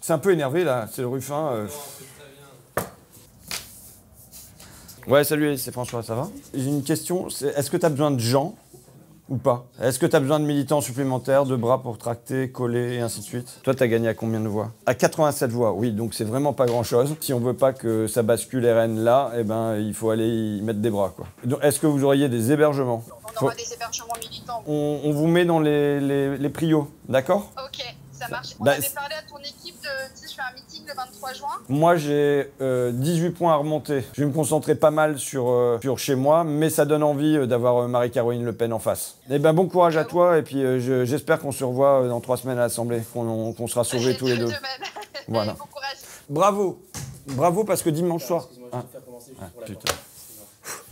C'est un peu énervé là, c'est le Ruffin. Ouais, salut, c'est François, ça va? J'ai une question, est-ce que tu as besoin de gens ou pas? Est-ce que tu as besoin de militants supplémentaires, de bras pour tracter, coller et ainsi de suite? Toi, tu as gagné à combien de voix? À 87 voix, oui, donc c'est vraiment pas grand-chose. Si on veut pas que ça bascule RN là, eh ben, il faut aller y mettre des bras, quoi. Est-ce que vous auriez des hébergements? On aura des hébergements militants. On vous met dans les prios, d'accord? Ok, ça marche. On avait parlé à ton équipe de si je fais un meeting le 23 juin. Moi, j'ai 18 points à remonter. Je vais me concentrer pas mal sur chez moi, mais ça donne envie d'avoir Marie-Caroline Le Pen en face. Eh ben, bon courage à toi, et puis j'espère qu'on se revoit dans 3 semaines à l'Assemblée, qu'on sera sauvés tous les deux. Voilà. Bon courage. Bravo. Bravo, parce que dimanche soir... putain.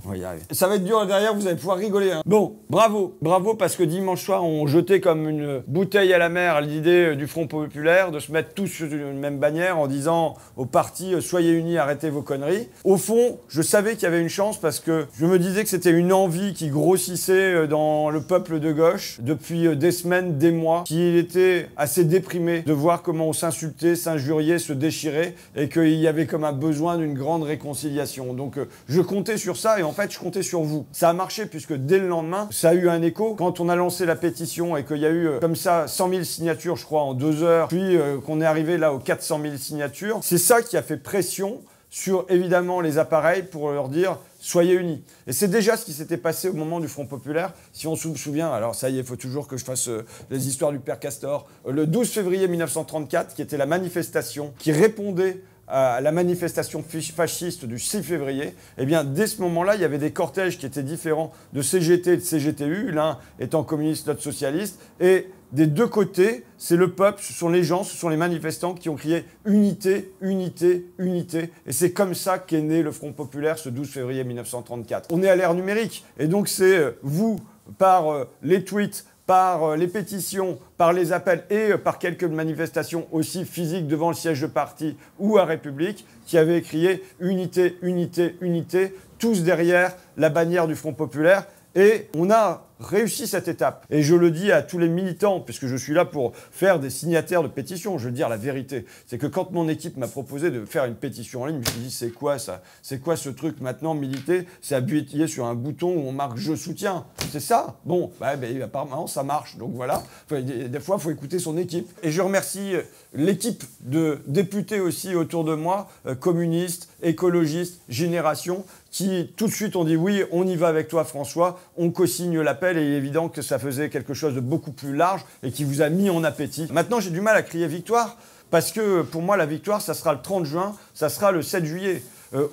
On va y arriver. Ça va être dur derrière, vous allez pouvoir rigoler. Hein. Bon, bravo. Bravo parce que dimanche soir, on jetait comme une bouteille à la mer l'idée du Front Populaire de se mettre tous sur une même bannière en disant au parti soyez unis, arrêtez vos conneries. Au fond, je savais qu'il y avait une chance parce que je me disais que c'était une envie qui grossissait dans le peuple de gauche depuis des semaines, des mois, qu'il était assez déprimé de voir comment on s'insultait, s'injuriait, se déchirait et qu'il y avait comme un besoin d'une grande réconciliation. Donc je comptais sur ça et en fait, je comptais sur vous. Ça a marché puisque dès le lendemain, ça a eu un écho. Quand on a lancé la pétition et qu'il y a eu comme ça 100 000 signatures, je crois, en 2 heures, puis qu'on est arrivé là aux 400 000 signatures, c'est ça qui a fait pression sur évidemment les appareils pour leur dire soyez unis. Et c'est déjà ce qui s'était passé au moment du Front Populaire. Si on se souvient, alors ça y est, il faut toujours que je fasse les histoires du Père Castor. Le 12 février 1934, qui était la manifestation qui répondait à la manifestation fasciste du 6 février, eh bien, dès ce moment-là, il y avait des cortèges qui étaient différents de CGT et de CGTU, l'un étant communiste, l'autre socialiste, et des deux côtés, c'est le peuple, ce sont les gens, ce sont les manifestants qui ont crié « Unité, unité, unité ». Et c'est comme ça qu'est né le Front Populaire ce 12 février 1934. On est à l'ère numérique, et donc c'est vous, par les tweets, par les pétitions, par les appels et par quelques manifestations aussi physiques devant le siège de parti ou à République, qui avaient crié « Unité, unité, unité », tous derrière la bannière du Front Populaire. Et on a réussi cette étape. Et je le dis à tous les militants, puisque je suis là pour faire des signataires de pétitions, je veux dire la vérité. C'est que quand mon équipe m'a proposé de faire une pétition en ligne, je me suis dit, c'est quoi ça? C'est quoi ce truc maintenant, militer? C'est appuyer sur un bouton où on marque « Je soutiens ». C'est ça? Bon, apparemment, ça marche. Donc voilà, des fois, il faut écouter son équipe. Et je remercie l'équipe de députés aussi autour de moi, communistes, écologistes, Génération, qui tout de suite ont dit oui, on y va avec toi François, on co-signe l'appel et il est évident que ça faisait quelque chose de beaucoup plus large et qui vous a mis en appétit. Maintenant, j'ai du mal à crier victoire parce que pour moi, la victoire, ça sera le 30 juin, ça sera le 7 juillet.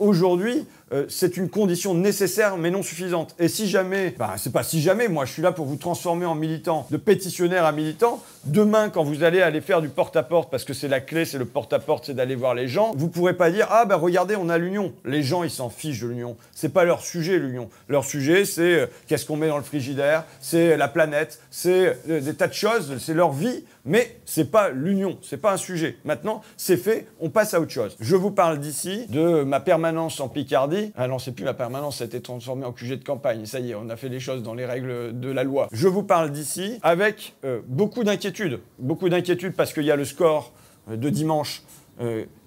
Aujourd'hui, c'est une condition nécessaire mais non suffisante. Et si jamais, c'est pas si jamais, moi je suis là pour vous transformer en militant, de pétitionnaire à militant. Demain, quand vous allez faire du porte-à-porte, parce que c'est la clé, c'est le porte-à-porte, c'est d'aller voir les gens, vous pourrez pas dire « Ah regardez, on a l'union ». Les gens, ils s'en fichent de l'union. C'est pas leur sujet, l'union. Leur sujet, c'est qu'est-ce qu'on met dans le frigidaire, c'est la planète, c'est des tas de choses, c'est leur vie, mais c'est pas l'union, c'est pas un sujet. Maintenant, c'est fait, on passe à autre chose. Je vous parle d'ici, de ma permanence en Picardie. Ah non, c'est plus ma permanence, ça a été transformé en QG de campagne. Ça y est, on a fait les choses dans les règles de la loi. Je vous parle d'ici avec beaucoup d'inquiétudes. Beaucoup d'inquiétudes parce qu'il y a le score de dimanche.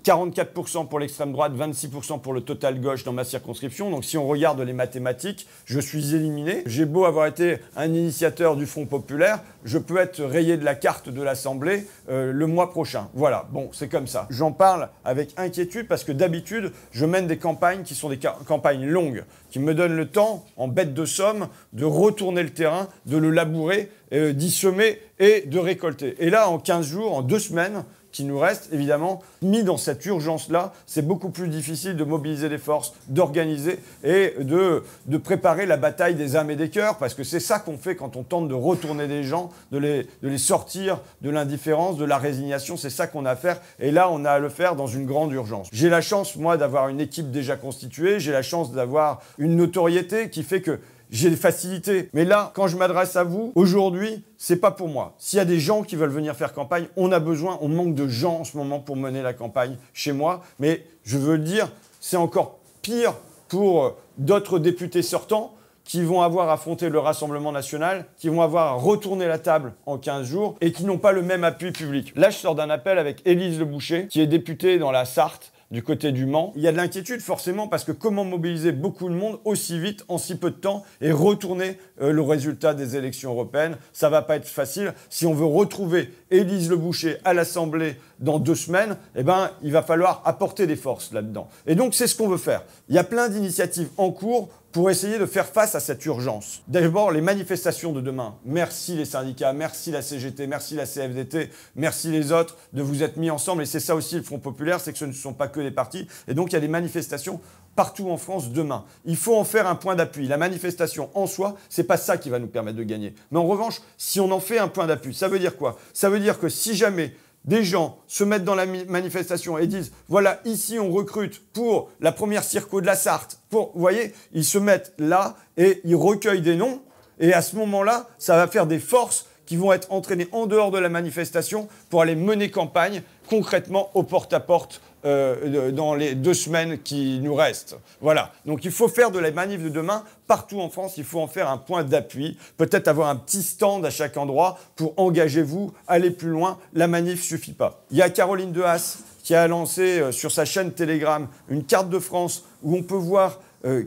44% pour l'extrême droite, 26% pour le total gauche dans ma circonscription. Donc si on regarde les mathématiques, je suis éliminé. J'ai beau avoir été un initiateur du Front Populaire, je peux être rayé de la carte de l'Assemblée le mois prochain. Voilà, bon, c'est comme ça. J'en parle avec inquiétude parce que d'habitude, je mène des campagnes qui sont des campagnes longues, qui me donnent le temps, en bête de somme, de retourner le terrain, de le labourer, d'y semer et de récolter. Et là, en 15 jours, en 2 semaines, qui nous reste, évidemment, mis dans cette urgence-là, c'est beaucoup plus difficile de mobiliser les forces, d'organiser et de préparer la bataille des âmes et des cœurs, parce que c'est ça qu'on fait quand on tente de retourner des gens, de les sortir de l'indifférence, de la résignation, c'est ça qu'on a à faire, et là, on a à le faire dans une grande urgence. J'ai la chance, moi, d'avoir une équipe déjà constituée, j'ai la chance d'avoir une notoriété qui fait que j'ai des facilités. Mais là, quand je m'adresse à vous, aujourd'hui, c'est pas pour moi. S'il y a des gens qui veulent venir faire campagne, on a besoin, on manque de gens en ce moment pour mener la campagne chez moi. Mais je veux le dire, c'est encore pire pour d'autres députés sortants qui vont avoir affronté le Rassemblement national, qui vont avoir retourné la table en 15 jours et qui n'ont pas le même appui public. Là, je sors d'un appel avec Élise Le Boucher, qui est députée dans la Sarthe, du côté du Mans. Il y a de l'inquiétude forcément parce que comment mobiliser beaucoup de monde aussi vite en si peu de temps et retourner le résultat des élections européennes, ça va pas être facile. Si on veut retrouver Élise Le Boucher à l'Assemblée dans 2 semaines, eh ben, il va falloir apporter des forces là-dedans. Et donc c'est ce qu'on veut faire. Il y a plein d'initiatives en cours pour essayer de faire face à cette urgence. D'abord, les manifestations de demain. Merci les syndicats, merci la CGT, merci la CFDT, merci les autres de vous être mis ensemble. Et c'est ça aussi le Front populaire, c'est que ce ne sont pas que des partis. Et donc, il y a des manifestations partout en France demain. Il faut en faire un point d'appui. La manifestation en soi, c'est pas ça qui va nous permettre de gagner. Mais en revanche, si on en fait un point d'appui, ça veut dire quoi? Ça veut dire que si jamais des gens se mettent dans la manifestation et disent « Voilà, ici, on recrute pour la première circo de la Sarthe. » Vous voyez, ils se mettent là et ils recueillent des noms. Et à ce moment-là, ça va faire des forces qui vont être entraînées en dehors de la manifestation pour aller mener campagne concrètement au porte-à-porte dans les 2 semaines qui nous restent. Voilà. Donc il faut faire de la manif de demain partout en France. Il faut en faire un point d'appui. Peut-être avoir un petit stand à chaque endroit pour engagez-vous, aller plus loin. La manif suffit pas. Il y a Caroline Dehaas qui a lancé sur sa chaîne Telegram une carte de France où on peut voir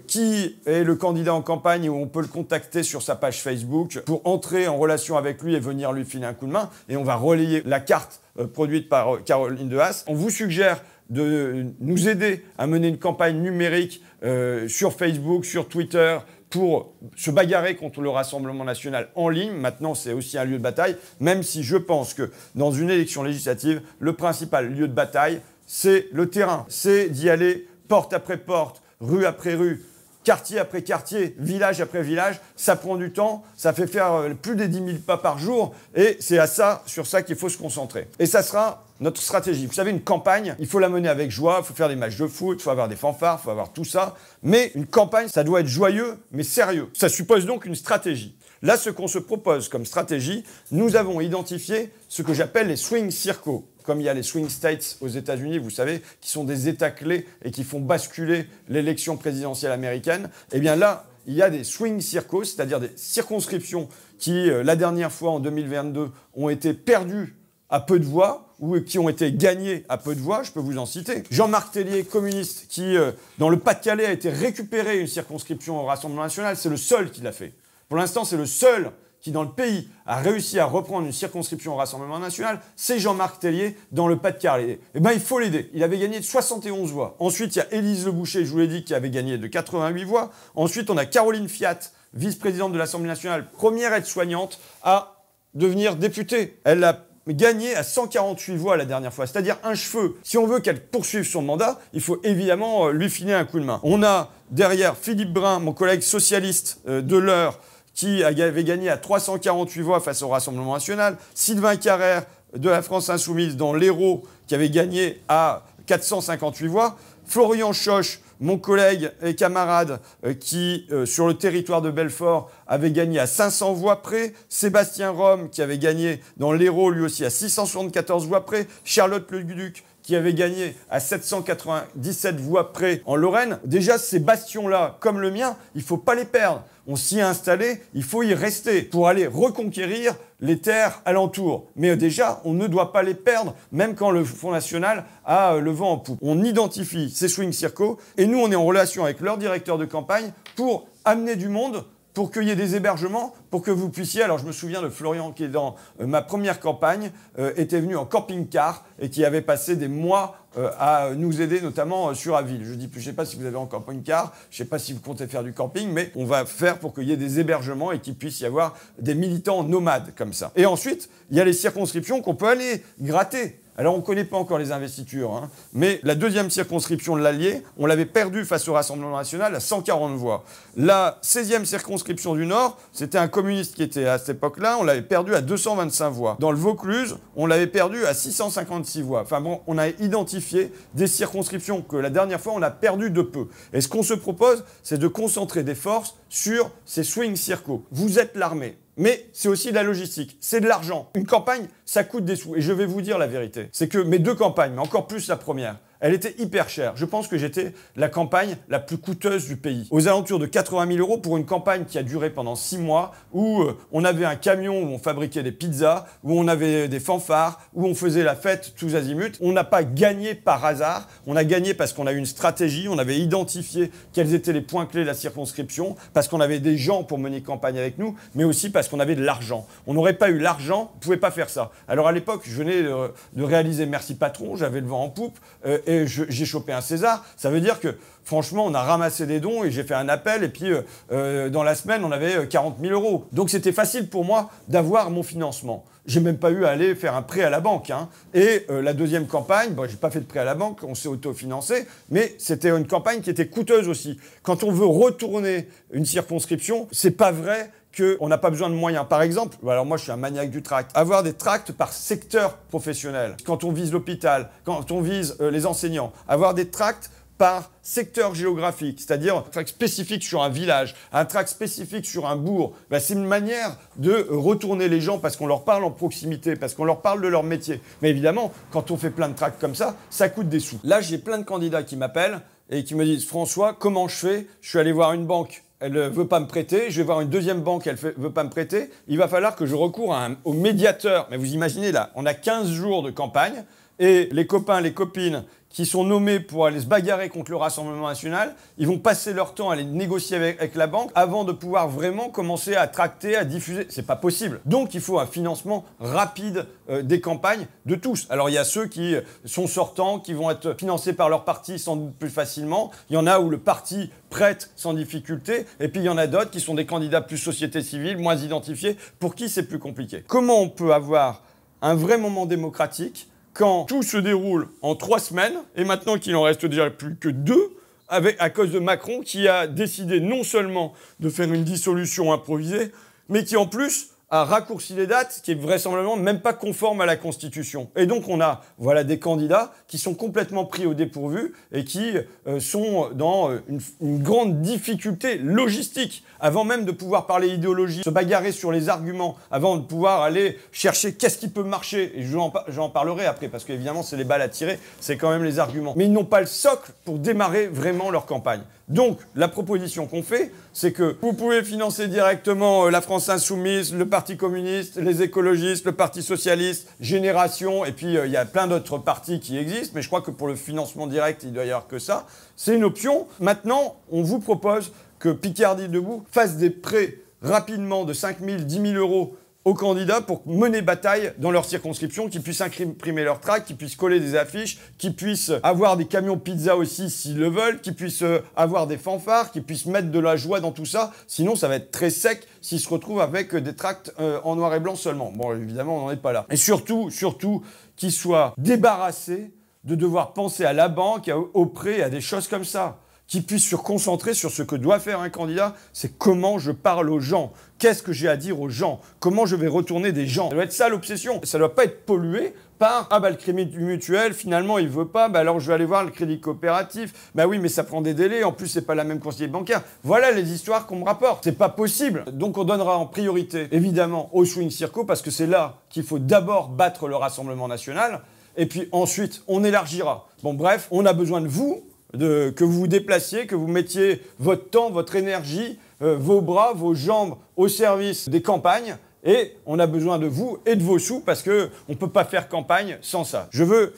qui est le candidat en campagne et où on peut le contacter sur sa page Facebook pour entrer en relation avec lui et venir lui filer un coup de main. Et on va relayer la carte produite par Caroline Dehaas. On vous suggère de nous aider à mener une campagne numérique sur Facebook, sur Twitter, pour se bagarrer contre le Rassemblement national en ligne. Maintenant, c'est aussi un lieu de bataille, même si je pense que dans une élection législative, le principal lieu de bataille, c'est le terrain. C'est d'y aller porte après porte, rue après rue, quartier après quartier, village après village. Ça prend du temps, ça fait faire plus des 10 000 pas par jour, et c'est sur ça qu'il faut se concentrer. Et ça sera notre stratégie. Vous savez, une campagne, il faut la mener avec joie, il faut faire des matchs de foot, il faut avoir des fanfares, il faut avoir tout ça. Mais une campagne, ça doit être joyeux, mais sérieux. Ça suppose donc une stratégie. Là, ce qu'on se propose comme stratégie, nous avons identifié ce que j'appelle les swing circos. Comme il y a les swing states aux États-Unis, vous savez, qui sont des États clés et qui font basculer l'élection présidentielle américaine. Eh bien là, il y a des swing circos, c'est-à-dire des circonscriptions qui, la dernière fois en 2022, ont été perdues à peu de voix ou qui ont été gagnées à peu de voix. Je peux vous en citer. Jean-Marc Tellier, communiste, qui, dans le Pas-de-Calais, a été récupéré une circonscription au Rassemblement national. C'est le seul qui l'a fait. Pour l'instant, c'est le seul qui, dans le pays, a réussi à reprendre une circonscription au Rassemblement national, c'est Jean-Marc Tellier dans le Pas-de-Calais. Eh bien, il faut l'aider. Il avait gagné de 71 voix. Ensuite, il y a Élise Le Boucher, je vous l'ai dit, qui avait gagné de 88 voix. Ensuite, on a Caroline Fiat, vice-présidente de l'Assemblée nationale, première aide-soignante à devenir députée. Elle a gagné à 148 voix la dernière fois, c'est-à-dire un cheveu. Si on veut qu'elle poursuive son mandat, il faut évidemment lui filer un coup de main. On a derrière Philippe Brun, mon collègue socialiste de l'Eure, qui avait gagné à 348 voix face au Rassemblement national. Sylvain Carrère de la France Insoumise dans l'Hérault, qui avait gagné à 458 voix. Florian Choche, mon collègue et camarade, qui, sur le territoire de Belfort, avait gagné à 500 voix près. Sébastien Rome, qui avait gagné dans l'Hérault, lui aussi, à 674 voix près. Charlotte Leduc, qui avait gagné à 797 voix près en Lorraine. Déjà, ces bastions-là, comme le mien, il ne faut pas les perdre. On s'y est installé, il faut y rester pour aller reconquérir les terres alentours. Mais déjà, on ne doit pas les perdre, même quand le Front National a le vent en poupe. On identifie ces swing circos et nous, on est en relation avec leur directeur de campagne pour amener du monde, pour qu'il y ait des hébergements, pour que vous puissiez... Alors, je me souviens de Florian qui, dans ma première campagne, était venu en camping-car et qui avait passé des mois à nous aider, notamment sur Aville. Je ne sais pas si vous avez un camping-car, je ne sais pas si vous comptez faire du camping, mais on va faire pour qu'il y ait des hébergements et qu'il puisse y avoir des militants nomades comme ça. Et ensuite, il y a les circonscriptions qu'on peut aller gratter. Alors, on ne connaît pas encore les investitures, hein, mais la deuxième circonscription de l'Allier, on l'avait perdue face au Rassemblement national à 140 voix. La 16e circonscription du Nord, c'était un communiste qui était à cette époque-là, on l'avait perdu à 225 voix. Dans le Vaucluse, on l'avait perdu à 656 voix. Enfin bon, on a identifié des circonscriptions que la dernière fois, on a perdu de peu. Et ce qu'on se propose, c'est de concentrer des forces sur ces swing circos. Vous êtes l'armée. Mais c'est aussi de la logistique, c'est de l'argent. Une campagne, ça coûte des sous. Et je vais vous dire la vérité, c'est que mes 2 campagnes, mais encore plus la première, Elle était hyper chère. Je pense que j'étais la campagne la plus coûteuse du pays. Aux alentours de 80 000 € pour une campagne qui a duré pendant 6 mois, où on avait un camion où on fabriquait des pizzas, où on avait des fanfares, où on faisait la fête tous azimuts. On n'a pas gagné par hasard, on a gagné parce qu'on a eu une stratégie, on avait identifié quels étaient les points clés de la circonscription, parce qu'on avait des gens pour mener campagne avec nous, mais aussi parce qu'on avait de l'argent. On n'aurait pas eu l'argent, on ne pouvait pas faire ça. Alors à l'époque, je venais de réaliser Merci Patron, j'avais le vent en poupe, et j'ai chopé un César. Ça veut dire que, franchement, on a ramassé des dons et j'ai fait un appel. Et puis, dans la semaine, on avait 40 000 €. Donc, c'était facile pour moi d'avoir mon financement. J'ai même pas eu à aller faire un prêt à la banque. Hein. Et la deuxième campagne, bon, j'ai pas fait de prêt à la banque, on s'est autofinancé, mais c'était une campagne qui était coûteuse aussi. Quand on veut retourner une circonscription, c'est pas vrai qu'on n'a pas besoin de moyens. Par exemple, alors moi je suis un maniaque du tract, avoir des tracts par secteur professionnel, quand on vise l'hôpital, quand on vise les enseignants, avoir des tracts par secteur géographique, c'est-à-dire un tract spécifique sur un village, un tract spécifique sur un bourg, ben, c'est une manière de retourner les gens parce qu'on leur parle en proximité, parce qu'on leur parle de leur métier. Mais évidemment, quand on fait plein de tracts comme ça coûte des sous. Là, j'ai plein de candidats qui m'appellent et qui me disent « François, comment je fais ? Je suis allé voir une banque. Elle ne veut pas me prêter, je vais voir une deuxième banque, elle ne veut pas me prêter. Il va falloir que je recours au médiateur. » Mais vous imaginez là, on a 15 jours de campagne et les copains, les copines qui sont nommés pour aller se bagarrer contre le Rassemblement national, ils vont passer leur temps à aller négocier avec la banque avant de pouvoir vraiment commencer à tracter, à diffuser. C'est pas possible. Donc il faut un financement rapide des campagnes de tous. Alors il y a ceux qui sont sortants, qui vont être financés par leur parti sans doute plus facilement. Il y en a où le parti prête sans difficulté. Et puis il y en a d'autres qui sont des candidats plus société civile, moins identifiés, pour qui c'est plus compliqué. Comment on peut avoir un vrai moment démocratique quand tout se déroule en 3 semaines, et maintenant qu'il en reste déjà plus que 2, à cause de Macron qui a décidé non seulement de faire une dissolution improvisée, mais qui en plus a raccourci les dates, qui est vraisemblablement même pas conforme à la Constitution. Et donc on a des candidats qui sont complètement pris au dépourvu et qui sont dans une grande difficulté logistique. Avant même de pouvoir parler idéologie, se bagarrer sur les arguments, avant de pouvoir aller chercher qu'est-ce qui peut marcher, et j'en parlerai après, parce qu'évidemment c'est les balles à tirer, c'est quand même les arguments. Mais ils n'ont pas le socle pour démarrer vraiment leur campagne. Donc, la proposition qu'on fait, c'est que vous pouvez financer directement la France Insoumise, le Parti communiste, les écologistes, le Parti socialiste, Génération, et puis il y a plein d'autres partis qui existent, mais je crois que pour le financement direct, il doit y avoir que ça. C'est une option. Maintenant, on vous propose que Picardie Debout fasse des prêts rapidement de 5 000, 10 000 € aux candidats pour mener bataille dans leur circonscription, qu'ils puissent imprimer leurs tracts, qu'ils puissent coller des affiches, qu'ils puissent avoir des camions pizza aussi s'ils le veulent, qu'ils puissent avoir des fanfares, qu'ils puissent mettre de la joie dans tout ça. Sinon, ça va être très sec s'ils se retrouvent avec des tracts en noir et blanc seulement. Bon, évidemment, on n'en est pas là. Et surtout, qu'ils soient débarrassés de devoir penser à la banque, au prêt, à des choses comme ça. Qui puisse se concentrer sur ce que doit faire un candidat, c'est comment je parle aux gens. Qu'est-ce que j'ai à dire aux gens? Comment je vais retourner des gens? Ça doit être ça l'obsession. Ça ne doit pas être pollué par « Ah bah le crédit mutuel, finalement il veut pas, bah alors je vais aller voir le crédit coopératif. Bah oui, mais ça prend des délais, en plus c'est pas la même conseiller bancaire. » Voilà les histoires qu'on me rapporte. C'est pas possible. Donc on donnera en priorité, évidemment, au Swing Circo, parce que c'est là qu'il faut d'abord battre le Rassemblement national, et puis ensuite on élargira. Bon bref, on a besoin de vous, que vous vous déplaciez, que vous mettiez votre temps, votre énergie, vos bras, vos jambes au service des campagnes. Et on a besoin de vous et de vos sous parce qu'on ne peut pas faire campagne sans ça. Je veux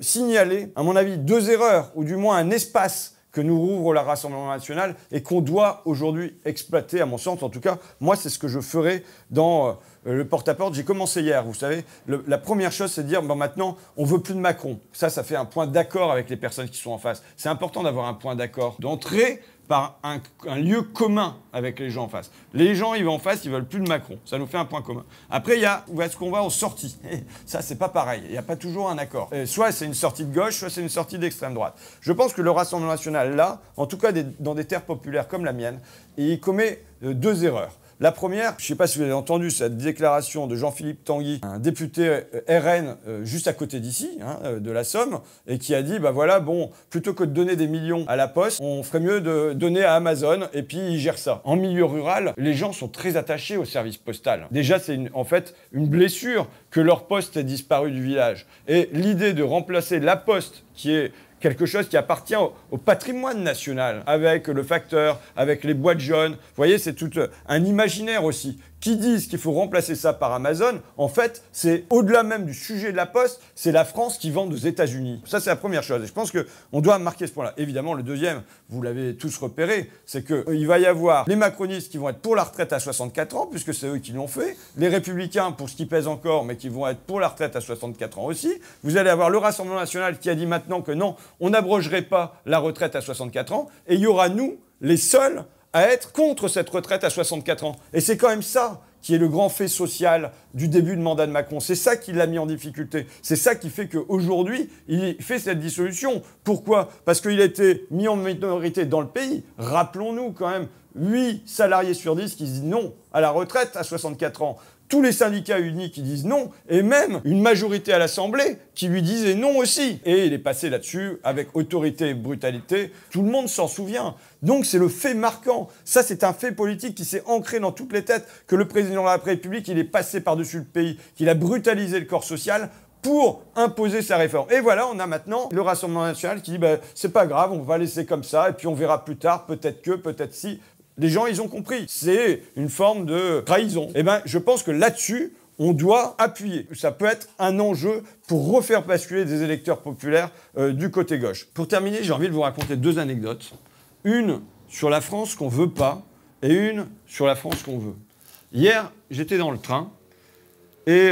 signaler, à mon avis, 2 erreurs, ou du moins un espace que nous rouvre le Rassemblement national et qu'on doit aujourd'hui exploiter, à mon sens. En tout cas, moi, c'est ce que je ferai dans le porte-à-porte. J'ai commencé hier, vous savez. La première chose, c'est de dire, bon, maintenant, on veut plus de Macron. Ça fait un point d'accord avec les personnes qui sont en face. C'est important d'avoir un point d'accord, d'entrer par un lieu commun avec les gens en face. Les gens, ils vont en face, ils veulent plus de Macron. Ça nous fait un point commun. Après, il y a où est-ce qu'on va en sortie. Ça, c'est pas pareil. Il n'y a pas toujours un accord. Soit c'est une sortie de gauche, soit c'est une sortie d'extrême droite. Je pense que le Rassemblement national, là, en tout cas dans des terres populaires comme la mienne, il commet 2 erreurs. La première, je ne sais pas si vous avez entendu cette déclaration de Jean-Philippe Tanguy, un député RN juste à côté d'ici, de la Somme, et qui a dit, bah voilà, bon, plutôt que de donner des millions à la Poste, on ferait mieux de donner à Amazon, et puis ils gèrent ça. En milieu rural, les gens sont très attachés au service postal. Déjà, c'est en fait une blessure que leur poste ait disparu du village. Et l'idée de remplacer la Poste, qui est quelque chose qui appartient au patrimoine national, avec le facteur, avec les boîtes jaunes. Vous voyez, c'est tout un imaginaire aussi. Qui disent qu'il faut remplacer ça par Amazon, en fait, c'est au-delà même du sujet de la Poste, c'est la France qui vend aux États-Unis. Ça, c'est la première chose. Et je pense qu'on doit marquer ce point-là. Évidemment, le deuxième, vous l'avez tous repéré, c'est qu'il va y avoir les macronistes qui vont être pour la retraite à 64 ans, puisque c'est eux qui l'ont fait, les républicains pour ce qui pèse encore, mais qui vont être pour la retraite à 64 ans aussi. Vous allez avoir le Rassemblement national qui a dit maintenant que non, on n'abrogerait pas la retraite à 64 ans, et il y aura nous, les seuls, à être contre cette retraite à 64 ans. Et c'est quand même ça qui est le grand fait social du début de mandat de Macron. C'est ça qui l'a mis en difficulté. C'est ça qui fait qu'aujourd'hui, il fait cette dissolution. Pourquoi? Parce qu'il a été mis en minorité dans le pays. Rappelons-nous quand même, 8 salariés sur 10 qui disent non à la retraite à 64 ans. Tous les syndicats unis qui disent non, et même une majorité à l'Assemblée qui lui disait non aussi. Et il est passé là-dessus avec autorité et brutalité. Tout le monde s'en souvient. Donc c'est le fait marquant. Ça, c'est un fait politique qui s'est ancré dans toutes les têtes, que le président de la République, il est passé par-dessus le pays, qu'il a brutalisé le corps social pour imposer sa réforme. Et voilà, on a maintenant le Rassemblement national qui dit c'est pas grave, on va laisser comme ça, et puis on verra plus tard, peut-être que, peut-être si. Les gens, ils ont compris. C'est une forme de trahison. Eh bien, je pense que là-dessus, on doit appuyer. Ça peut être un enjeu pour refaire basculer des électeurs populaires du côté gauche. Pour terminer, j'ai envie de vous raconter 2 anecdotes. Une sur la France qu'on veut pas et une sur la France qu'on veut. Hier, j'étais dans le train et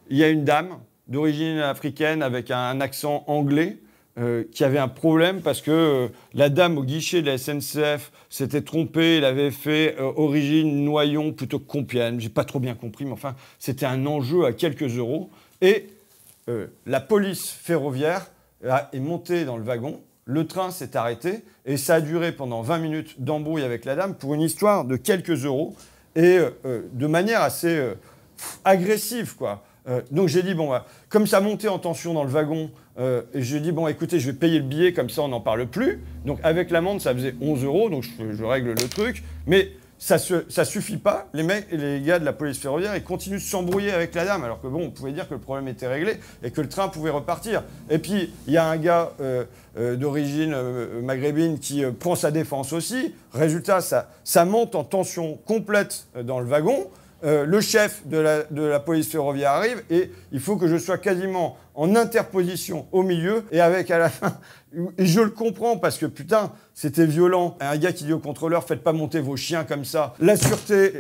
il y a une dame d'origine africaine avec un accent anglais qui avait un problème parce que la dame au guichet de la SNCF s'était trompée, elle avait fait origine Noyon plutôt que Compiègne. J'ai pas trop bien compris, mais enfin, c'était un enjeu à quelques euros. Et la police ferroviaire est montée dans le wagon, le train s'est arrêté, et ça a duré pendant 20 minutes d'embrouille avec la dame pour une histoire de quelques euros, et de manière assez agressive, quoi. Donc j'ai dit, comme ça montait en tension dans le wagon, j'ai dit, écoutez, je vais payer le billet, comme ça on n'en parle plus. Donc avec l'amende, ça faisait 11 euros, donc je règle le truc. Mais ça suffit pas. Les gars de la police ferroviaire, ils continuent de s'embrouiller avec la dame, alors que on pouvait dire que le problème était réglé et que le train pouvait repartir. Et puis, il y a un gars d'origine maghrébine qui prend sa défense aussi. Résultat, ça monte en tension complète dans le wagon. Le chef de la police ferroviaire arrive et il faut que je sois quasiment en interposition au milieu et avec à la fin, et je le comprends parce que putain, c'était violent. Un gars qui dit au contrôleur, faites pas monter vos chiens comme ça. La sûreté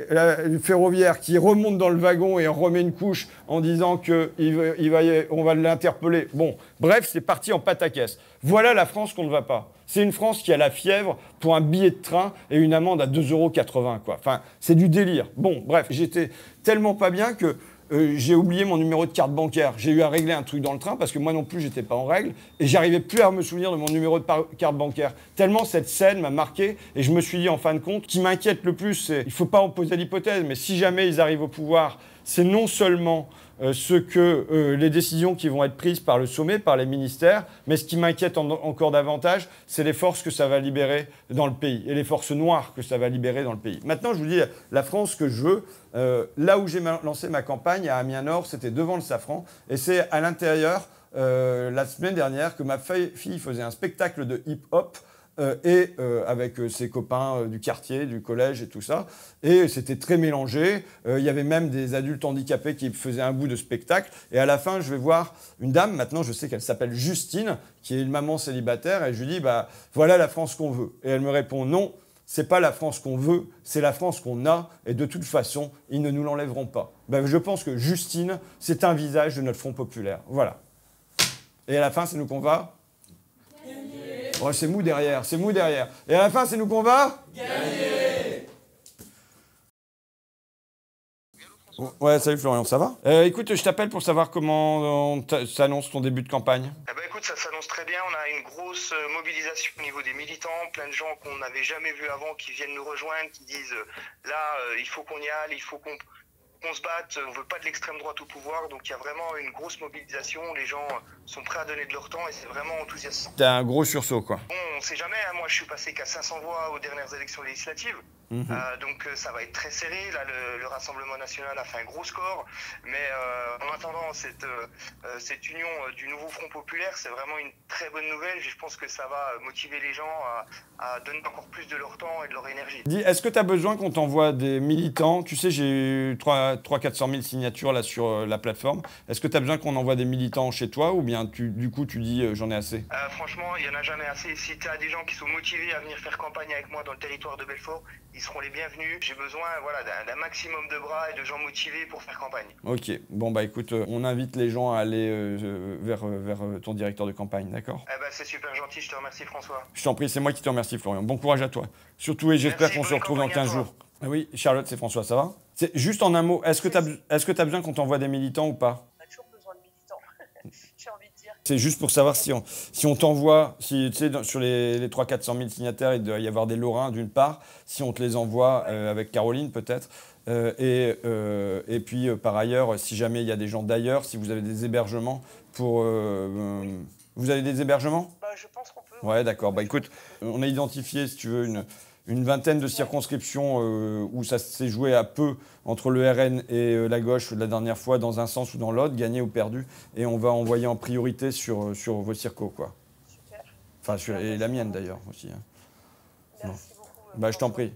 ferroviaire qui remonte dans le wagon et en remet une couche en disant on va l'interpeller. Bon, bref, c'est parti en pataquès. Voilà la France qu'on ne va pas. C'est une France qui a la fièvre pour un billet de train et une amende à 2,80 €, quoi. Enfin, c'est du délire. Bon, bref, j'étais tellement pas bien que j'ai oublié mon numéro de carte bancaire. J'ai eu à régler un truc dans le train parce que moi non plus, j'étais pas en règle et j'arrivais plus à me souvenir de mon numéro de carte bancaire. Tellement cette scène m'a marqué et je me suis dit en fin de compte, ce qui m'inquiète le plus, c'est, il faut pas opposer l'hypothèse, mais si jamais ils arrivent au pouvoir, c'est non seulement les décisions qui vont être prises par le sommet, par les ministères, mais ce qui m'inquiète encore davantage, c'est les forces que ça va libérer dans le pays, et les forces noires que ça va libérer dans le pays. Maintenant, je vous dis, la France que je veux, là où j'ai lancé ma campagne, à Amiens-Nord, c'était devant le Safran, et c'est à l'intérieur, la semaine dernière, que ma fille faisait un spectacle de hip-hop, avec ses copains du quartier, du collège et tout ça. Et c'était très mélangé. Il y avait même des adultes handicapés qui faisaient un bout de spectacle. Et à la fin, je vais voir une dame, maintenant je sais qu'elle s'appelle Justine, qui est une maman célibataire, et je lui dis, voilà la France qu'on veut. Et elle me répond, non, c'est pas la France qu'on veut, c'est la France qu'on a, et de toute façon, ils ne nous l'enlèveront pas. Je pense que Justine, c'est un visage de notre Front populaire. Voilà. Et à la fin, c'est nous qu'on va ? Oh, c'est mou derrière, c'est mou derrière. Et à la fin, c'est nous qu'on va gagner. Ouais, salut Florian, ça va? Écoute, je t'appelle pour savoir comment s'annonce ton début de campagne. Écoute, ça s'annonce très bien. On a une grosse mobilisation au niveau des militants, plein de gens qu'on n'avait jamais vus avant qui viennent nous rejoindre, qui disent il faut qu'on y aille, il faut qu'on se batte, on veut pas de l'extrême droite au pouvoir, donc il y a vraiment une grosse mobilisation, les gens sont prêts à donner de leur temps et c'est vraiment enthousiasmant. T'as un gros sursaut, quoi. Bon, on sait jamais, hein, moi je suis passé qu'à 500 voix aux dernières élections législatives. Donc ça va être très serré. Là, le Rassemblement national a fait un gros score. Mais en attendant, cette union du nouveau Front populaire, c'est vraiment une très bonne nouvelle. Je pense que ça va motiver les gens à donner encore plus de leur temps et de leur énergie. Dis, est-ce que tu as besoin qu'on t'envoie des militants? Tu sais, j'ai eu 400 000 signatures là sur la plateforme. Est-ce que tu as besoin qu'on envoie des militants chez toi ou bien du coup tu dis j'en ai assez? Franchement, il n'y en a jamais assez. Si tu as des gens qui sont motivés à venir faire campagne avec moi dans le territoire de Belfort, ils seront les bienvenus. J'ai besoin d'un maximum de bras et de gens motivés pour faire campagne. Ok, bon bah écoute, on invite les gens à aller vers ton directeur de campagne, d'accord? C'est super gentil, je te remercie François. Je t'en prie, c'est moi qui te remercie Florian. Bon courage à toi. Surtout et j'espère qu'on se retrouve dans 15 jours. Ah oui, Charlotte, c'est François, ça va? C'est juste en un mot, est-ce que tu as besoin qu'on t'envoie des militants ou pas? On a toujours besoin de militants, j'ai envie de dire. C'est juste pour savoir si on t'envoie, si tu sais, sur les 400 000 signataires, il doit y avoir des Lorrains d'une part, si on te les envoie avec Caroline peut-être, et puis par ailleurs, si jamais il y a des gens d'ailleurs, si vous avez des hébergements pour... vous avez des hébergements? Je pense qu'on peut. Ouais, d'accord. Bah écoute, on a identifié, si tu veux, une vingtaine de circonscriptions où ça s'est joué à peu entre le RN et la gauche la dernière fois, dans un sens ou dans l'autre, gagné ou perdu. Et on va envoyer en priorité sur vos circos, quoi. Super. Enfin, et la mienne d'ailleurs aussi. Hein. Merci beaucoup. Bah, je t'en prie.